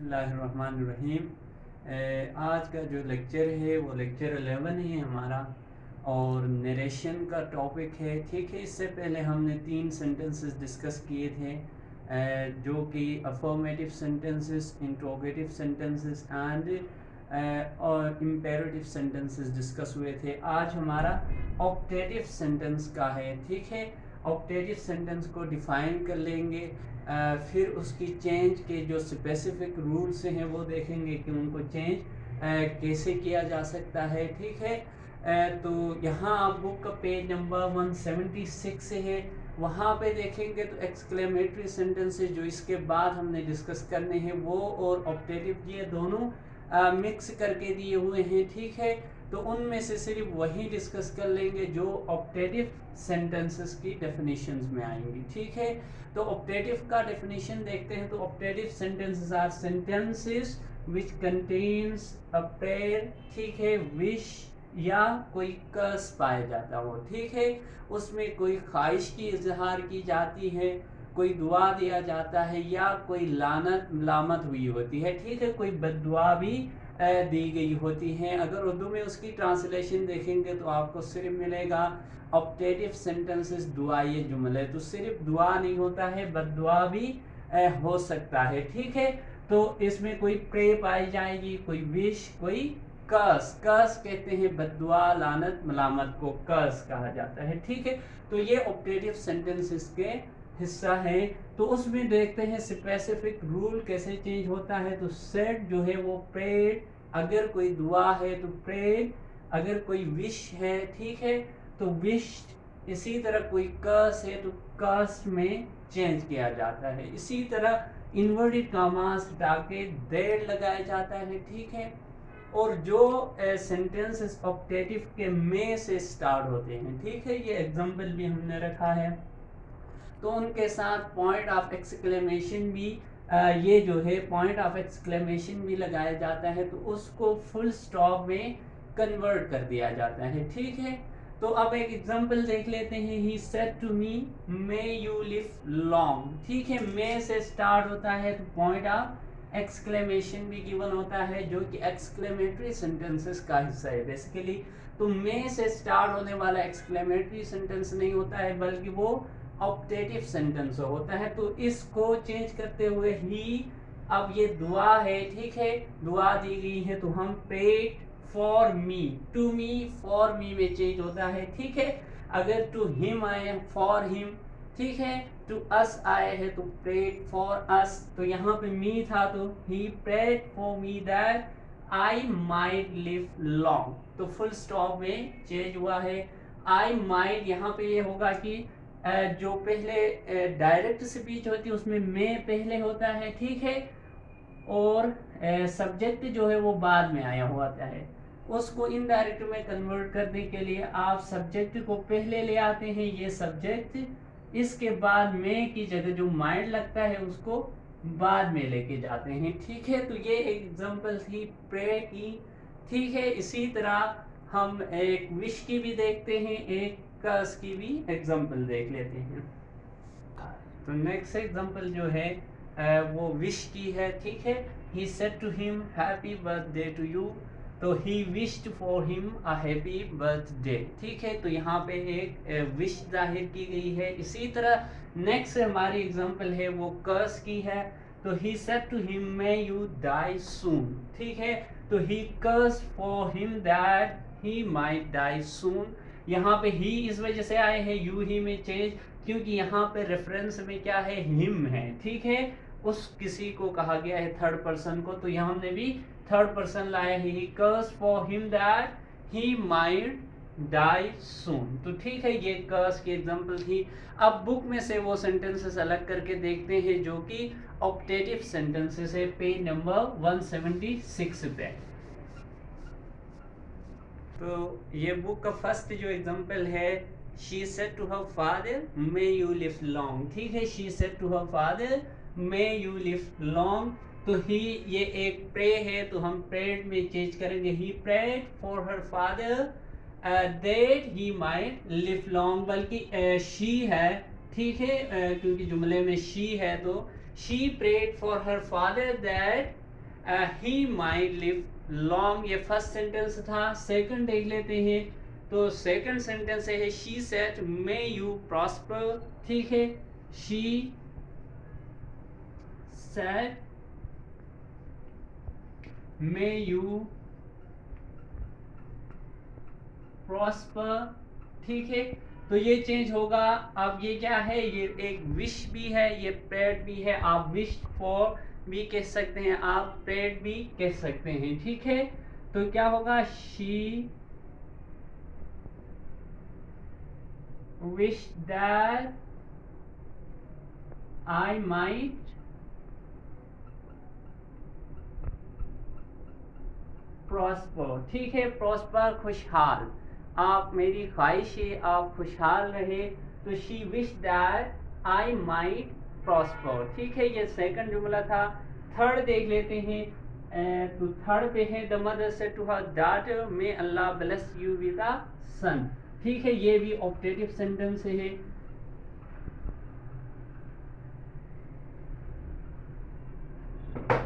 बिस्मिल्लाहिर्रहमानिर्रहीम। आज का जो लेक्चर है वो लेक्चर 11 है हमारा और नरेशन का टॉपिक है। ठीक है, इससे पहले हमने 3 सेंटेंसेस डिस्कस किए थे जो कि affirmative sentences, interrogative sentences and और इम्पेरेटिव सेंटेंसेस डिस्कस हुए थे। आज हमारा ऑक्टेटिव सेंटेंस का है। ठीक है, ऑक्टेटिव सेंटेंस को डिफाइन कर लेंगे, फिर उसकी चेंज के जो स्पेसिफिक रूल्स हैं वो देखेंगे कि उनको चेंज कैसे किया जा सकता है। ठीक है, तो यहाँ आप बुक का पेज नंबर 176 है, वहाँ पे देखेंगे तो एक्सक्लेमेटरी सेंटेंसेस जो इसके बाद हमने डिस्कस करने हैं वो और ऑक्टेटिव ये दोनों मिक्स करके दिए हुए हैं। ठीक है, तो उनमें से सिर्फ वही डिस्कस कर लेंगे जो ऑक्टेटिव सेंटेंसेस की डेफिनेशंस में आएंगी। ठीक है, तो ऑक्टेटिव का डेफिनेशन देखते हैं। तो optative sentences are sentences which contains a prayer, ठीक है, विश या कोई कर्स पाया जाता हो। ठीक है, उसमें कोई ख्वाहिश की इजहार की जाती है, कोई दुआ दिया जाता है या कोई लामत हुई होती है। ठीक है, कोई बद्दुआ भी दी गई होती हैं। अगर उर्दू में उसकी ट्रांसलेशन देखेंगे तो आपको सिर्फ मिलेगा ऑप्टेटिव सेंटेंसेस दुआई जुमले। तो सिर्फ दुआ नहीं होता है, बद्दुआ भी हो सकता है। ठीक है, तो इसमें कोई प्रे पाई जाएगी, कोई विश, कोई कर्स। कर्स कहते हैं बद्दुआ, लानत, मलामत को कर्स कहा जाता है। ठीक है, तो ये ऑप्टेटिव सेंटेंसेस के हिस्सा है। तो उसमें देखते हैं स्पेसिफिक रूल कैसे चेंज होता है। तो सेट जो है वो प्रेड, अगर कोई दुआ है तो प्रेड, अगर कोई विश है, ठीक है, तो विश। इसी तरह कोई कर्स है तो कर्स में चेंज किया जाता है। इसी तरह इन्वर्टेड कामास हटा के देर लगाया जाता है। ठीक है, और जो सेंटेंसेस ऑक्टेटिव के में से स्टार्ट होते हैं, ठीक है, ये एग्जांपल भी हमने रखा है, तो उनके साथ पॉइंट ऑफ एक्सक्लेमेशन भी ये जो है पॉइंट ऑफ एक्सक्लेमेशन भी लगाया जाता है, तो उसको फुल स्टॉप में कन्वर्ट कर दिया जाता है। ठीक है, तो अब एक एग्जांपल देख लेते हैं। He said to me may you live long. ठीक है, मे से स्टार्ट होता है तो पॉइंट ऑफ एक्सक्लेमेशन भी गिवन होता है जो कि एक्सक्लेमेटरी सेंटेंसेस का हिस्सा है बेसिकली। तो मे से स्टार्ट होने वाला एक्सक्लेमेटरी सेंटेंस नहीं होता है बल्कि वो ऑप्टेटिव सेंटेंस होता है। तो इसको चेंज करते हुए ही, अब ये दुआ है, ठीक है, दुआ दी गई है तो हम prayed for me, to me, for me में चेंज होता है। ठीक है, अगर टू हिम आए फॉर हिम, ठीक है, टू अस आए है तो प्रेड फॉर अस। तो यहाँ पे मी था तो he prayed for me that I might live long, तो फुल स्टॉप में चेंज हुआ है। आई माइट यहाँ पे ये होगा कि जो पहले डायरेक्ट स्पीच होती है उसमें मैं पहले होता है। ठीक है, और सब्जेक्ट जो है वो बाद में आया होता है। उसको इनडायरेक्ट में कन्वर्ट करने के लिए आप सब्जेक्ट को पहले ले आते हैं, ये सब्जेक्ट, इसके बाद में की जगह जो माइंड लगता है उसको बाद में लेके जाते हैं। ठीक है, तो ये एग्जांपल थी प्रे की। ठीक है, इसी तरह हम एक विश की भी देखते हैं, एक कर्स की भी एग्जांपल देख लेते हैं। तो नेक्स्ट एग्जांपल जो है वो विश की है। ठीक है, he said to him happy birthday to you, तो he wished for him a happy birthday. ठीक है, तो यहाँ पे एक विश जाहिर की गई है। इसी तरह नेक्स्ट हमारी एग्जांपल है वो कर्स की है। तो he said to him may you die soon. ठीक है, तो he curse for him that he might die soon. यहाँ पे ही इस वजह से आए हैं यू ही में चेंज, क्योंकि यहाँ पे रेफरेंस में क्या है, हिम है। ठीक है, उस किसी को कहा गया है, थर्ड पर्सन को, तो यहाँ हमने भी थर्ड पर्सन लाया है। He curse for him that he might die soon. तो ठीक है, ये कर्स की एग्जांपल थी। अब बुक में से वो सेंटेंसेस अलग करके देखते हैं जो कि ऑप्टेटिव सेंटेंसेस है, पेज नंबर 176 पे। तो ये बुक का फर्स्ट जो एग्जांपल है, she said to her father may you live long. ठीक है, she said to her father may you live long, तो ही ये एक प्रे है तो हम प्रेड में चेंज करेंगे। He prayed for her father that he might live long, बल्कि शी है। ठीक है, क्योंकि जुमले में शी है तो she prayed for her father that he might live long, ये फर्स्ट सेंटेंस था। सेकंड देख लेते हैं। तो सेकंड सेंटेंस है she said may you prosper, ठीक है। She said may you prosper, ठीक है। तो ये चेंज होगा। अब ये क्या है, ये एक विश भी है, ये प्रेयर भी है। आप विश फॉर भी कह सकते हैं, आप प्रेयर भी कह सकते हैं, ठीक है। तो क्या होगा, she wish that I might prosper, ठीक है। प्रॉस्पर खुशहाल, आप, मेरी ख्वाहिश है आप खुशहाल रहे। तो she wish that I might prosper, ठीक है। ये सेकंड जुमला था। थर्ड देख लेते हैं। तो थर्ड पे है the mother said to her daughter may Allah bless you with a son, ठीक है। ये भी ऑप्टेटिव सेंटेंस है।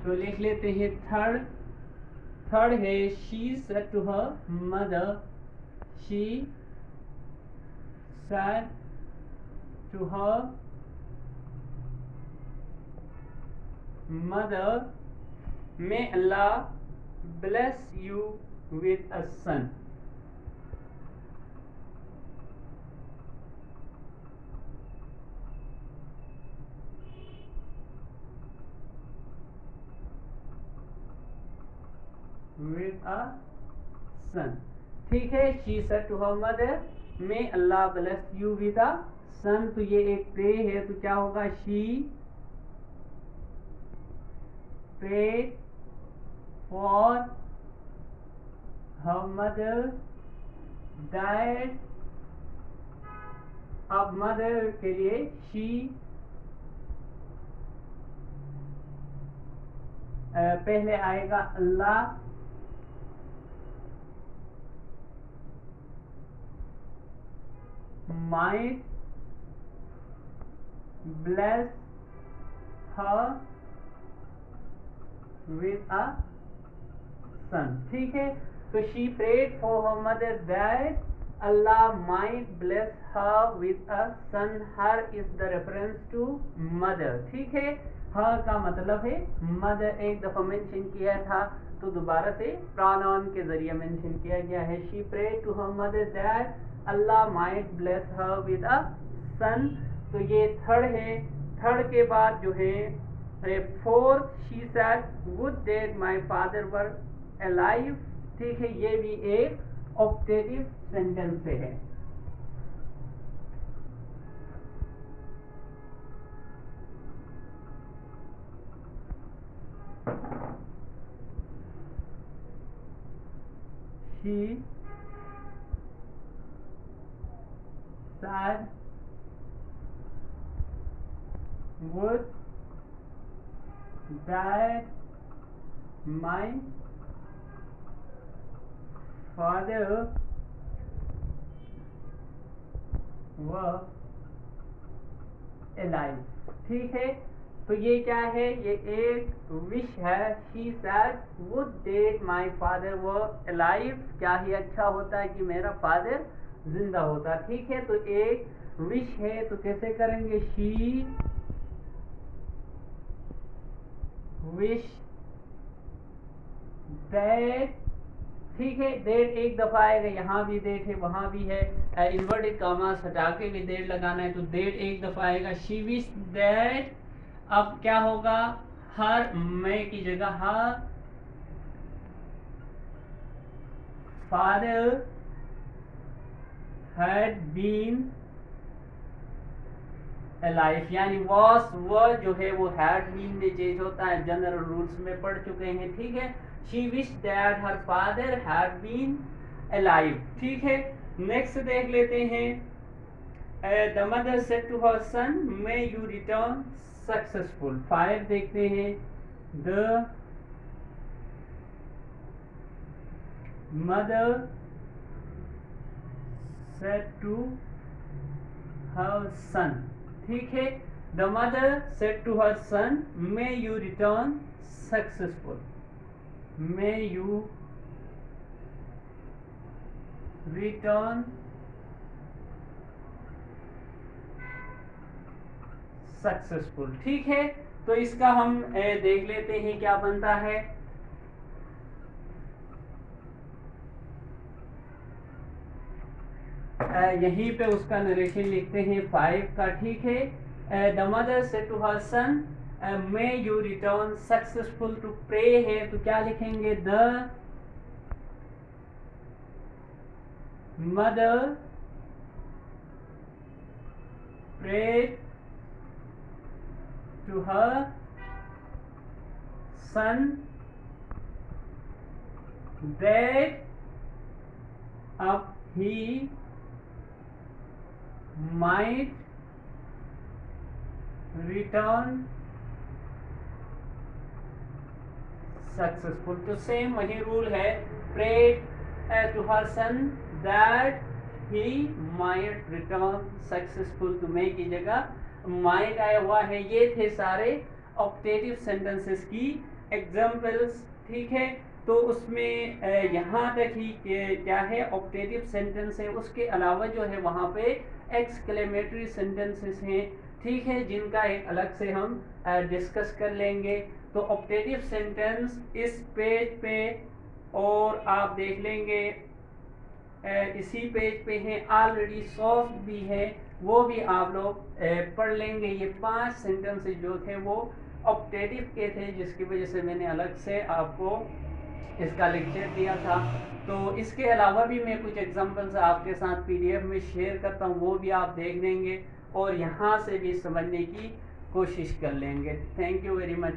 तो लिख लेते हैं थर्ड। थर्ड है she said to her mother, she said to her mother, may Allah bless you with a son, with a son, ठीक है। she said to her mother may Allah bless you with a son। तो ये एक pray है, तो क्या होगा, she prayed for her mother that, अब मदर के लिए she पहले आएगा अल्लाह, might bless her with a son, ठीक है। तो she prayed for her mother that Allah might bless her with a son। her is the reference to mother, ठीक है। her का मतलब है मदर, एक दफा मेंशन किया था तो दोबारा से pronoun के जरिए मेंशन किया गया है। she prayed to her mother that Allah might bless her with a son। तो ये थर्ड है। थर्ड के बाद जो है fourth, she said would that my father were alive, ठीक है। ये भी एक ऑप्टेटिव सेंटेंस है। she said would that my father were alive, ठीक है। तो ये क्या है, ये एक विश है। she said would that my father were alive, क्या ही अच्छा होता है कि मेरा फादर जिंदा होता, ठीक है। तो एक विश है, तो कैसे करेंगे, she wish that, ठीक है। डेट एक दफा आएगा, यहाँ भी डेट है, वहां भी है। इन्वर्टेड कामास हटा के भी डेट लगाना है, तो डेट एक दफा आएगा। शी विश दैट, अब क्या होगा, हर मैं की जगह her father had been life, यानी वॉस व जो है वो हैड बीन में चेंज होता है, जनरल रूल्स में पढ़ चुके हैं, ठीक है। She wish that her father had been alive, ठीक है। नेक्स्ट देख लेते हैं। The mother said to her son may you return successful. 5 देखते हैं। The mother said to her son, ठीक है। The mother said to her son may you return successful. May you return successful. ठीक है, तो इसका हम देख लेते हैं क्या बनता है। यहीं पे उसका नरेशन लिखते हैं 5 का। ठीक है, the mother said to her son may you return successful. To pray है तो क्या लिखेंगे, the mother prayed to her son that he might return successful. तो सेम वही रूल है, pray to her son that he might return successful. तो may की जगह माइट आया हुआ है। ये थे सारे ऑप्टेटिव सेंटेंसेस की एग्जाम्पल्स। ठीक है, तो उसमें यहाँ तक ही क्या है, ऑप्टेटिव सेंटेंस है। उसके अलावा जो है वहाँ पे एक्सक्लेमेटरी सेंटेंसेस हैं। ठीक है, जिनका एक अलग से हम डिस्कस कर लेंगे। तो ऑप्टेटिव सेंटेंस इस पेज पे और आप देख लेंगे इसी पेज पे हैं, ऑलरेडी सॉफ्ट भी है, वो भी आप लोग पढ़ लेंगे। ये 5 सेंटेंसेस जो थे वो ऑप्टेटिव के थे, जिसकी वजह से मैंने अलग से आपको इसका लेक्चर दिया था। तो इसके अलावा भी मैं कुछ एग्जांपल्स आपके साथ पीडीएफ में शेयर करता हूँ, वो भी आप देख लेंगे और यहाँ से भी समझने की कोशिश कर लेंगे। Thank you very much.